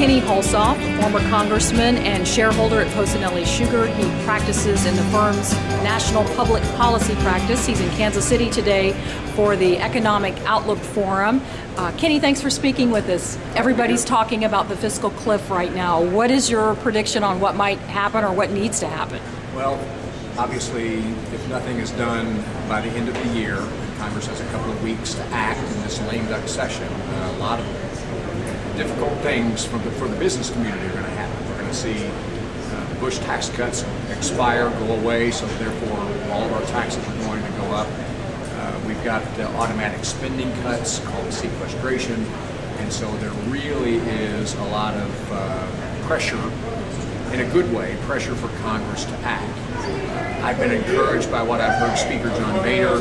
Kenny Hulshof, former congressman and shareholder at Petersen and Bill Sanders. He practices in the firm's national public policy practice. He's in Kansas City today for the Economic Outlook Forum. Kenny, thanks for speaking with us. Everybody's talking about the fiscal cliff right now. What is your prediction on what might happen or what needs to happen? Well, obviously, if nothing is done by the end of the year, Congress has a couple of weeks to act in this lame duck session. A lot of difficult things for the business community are going to happen. We're going to see Bush tax cuts expire, go away, so therefore all of our taxes are going to go up. We've got automatic spending cuts called sequestration, and so there really is a lot of pressure, in a good way, pressure for Congress to act. I've been encouraged by what I've heard Speaker John Boehner,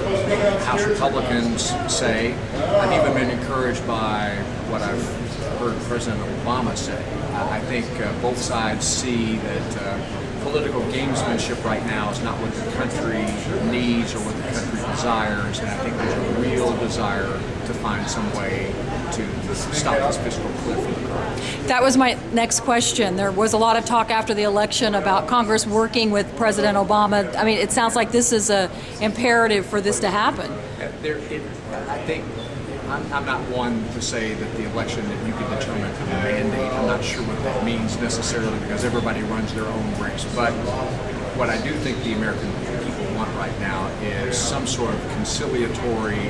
House Republicans say. I've even been encouraged by what I've heard President Obama say. I think both sides see that political gamesmanship right now is not what the country needs or what the country desires, and I think there's a real desire to find some way to stop this fiscal cliff in the car. That was my next question. There was a lot of talk after the election about Congress working with President Obama. I mean, it sounds like this is an imperative for this to happen. I think I'm not one to say that the election that you can determine a mandate. I'm not sure what that means necessarily because everybody runs their own race. But what I do think the American people want right now is some sort of conciliatory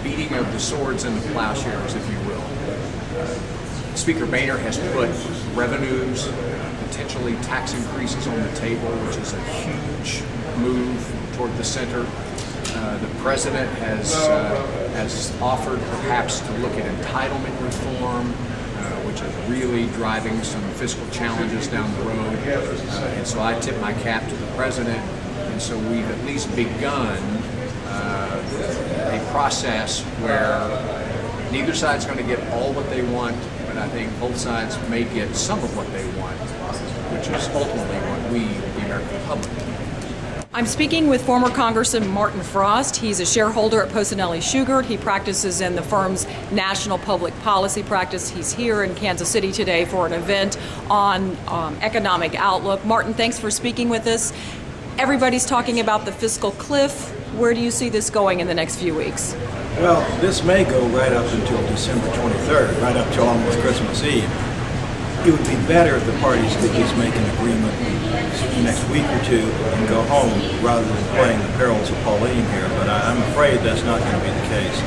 beating of the swords and the plowshares, if you will. Speaker Boehner has put revenues, potentially tax increases on the table, which is a huge move toward the center. The president has offered perhaps to look at entitlement reform, which is really driving some fiscal challenges down the road. And so I tip my cap to the president. And so we've at least begun a process where neither side's going to get all what they want, but I think both sides may get some of what they want, which is ultimately what we, the American public, need. I'm speaking with former Congressman Martin Frost. He's a shareholder at Petersen and Bill Sanders. He practices in the firm's national public policy practice. He's here in Kansas City today for an event on economic outlook. Martin, thanks for speaking with us. Everybody's talking about the fiscal cliff. Where do you see this going in the next few weeks? Well, this may go right up until December 23rd, right up till almost Christmas Eve. It would be better if the parties could just make an agreement in the next week or two and go home rather than playing the perils of Pauline here, but I'm afraid that's not going to be the case.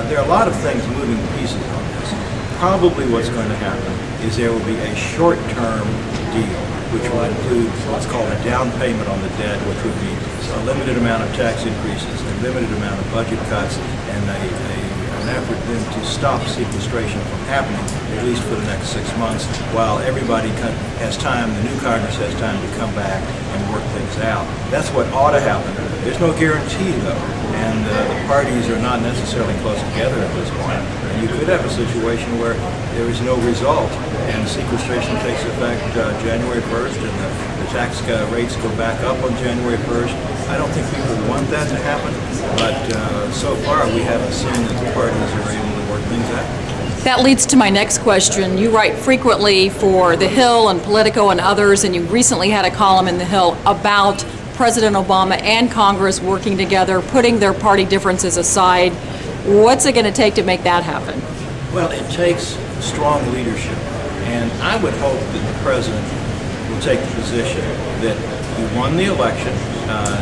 There are a lot of things moving pieces on this. Probably what's going to happen is there will be a short-term deal, which will include what's called a down payment on the debt, which would be a limited amount of tax increases, a limited amount of budget cuts, and an effort then to stop sequestration from happening, at least for the next 6 months, while everybody has time, the new Congress has time to come back and work things out. That's what ought to happen. There's no guarantee, though, and the parties are not necessarily close together at this point. And you could have a situation where there is no result, and sequestration takes effect January 1st, and the tax rates go back up on January 1st. I don't think people want that to happen, but so far we haven't seen that the parties are able to work things out. That leads to my next question. You write frequently for The Hill and Politico and others, and you recently had a column in The Hill about President Obama and Congress working together, putting their party differences aside. What's it going to take to make that happen? Well, it takes strong leadership, and I would hope that the president will take the position that he won the election.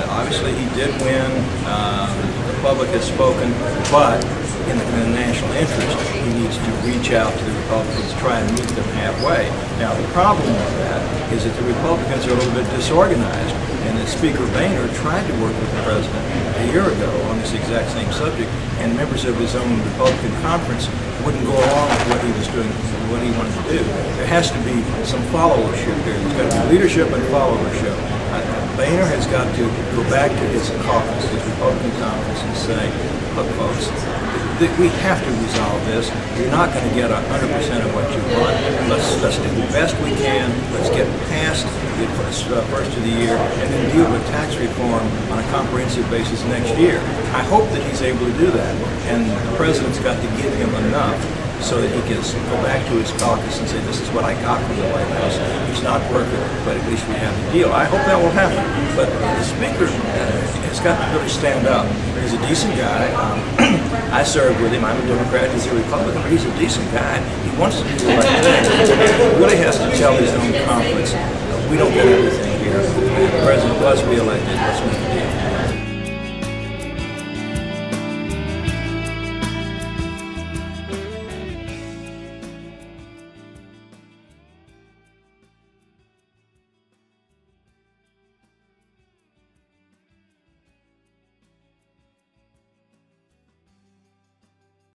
Obviously, he did win. The public has spoken, but in the national interest, he needs to reach out to the Republicans, try and meet them halfway. Now, the problem with that is that the Republicans are a little bit disorganized, and that Speaker Boehner tried to work with the president a year ago on this exact same subject, and members of his own Republican conference wouldn't go along with what he was doing, what he wanted to do. There has to be some followership here. There's got to be leadership and followership. Boehner has got to go back to his caucus, his Republican conference, and say, look, folks, we have to resolve this. You're not going to get 100% of what you want. Let's do the best we can. Let's get past the first of the year and then deal with tax reform on a comprehensive basis next year. I hope that he's able to do that, and the president's got to give him enough so that he can go back to his caucus and say, this is what I got from the White House. It's not perfect, but at least we have a deal. I hope that will happen. But the Speaker has got to really stand up. He's a decent guy. I served with him. I'm a Democrat. He's a Republican, but he's a decent guy. He wants to do the right thing. He really has to tell his own conference, we don't get everything here. The president was reelected. Let's make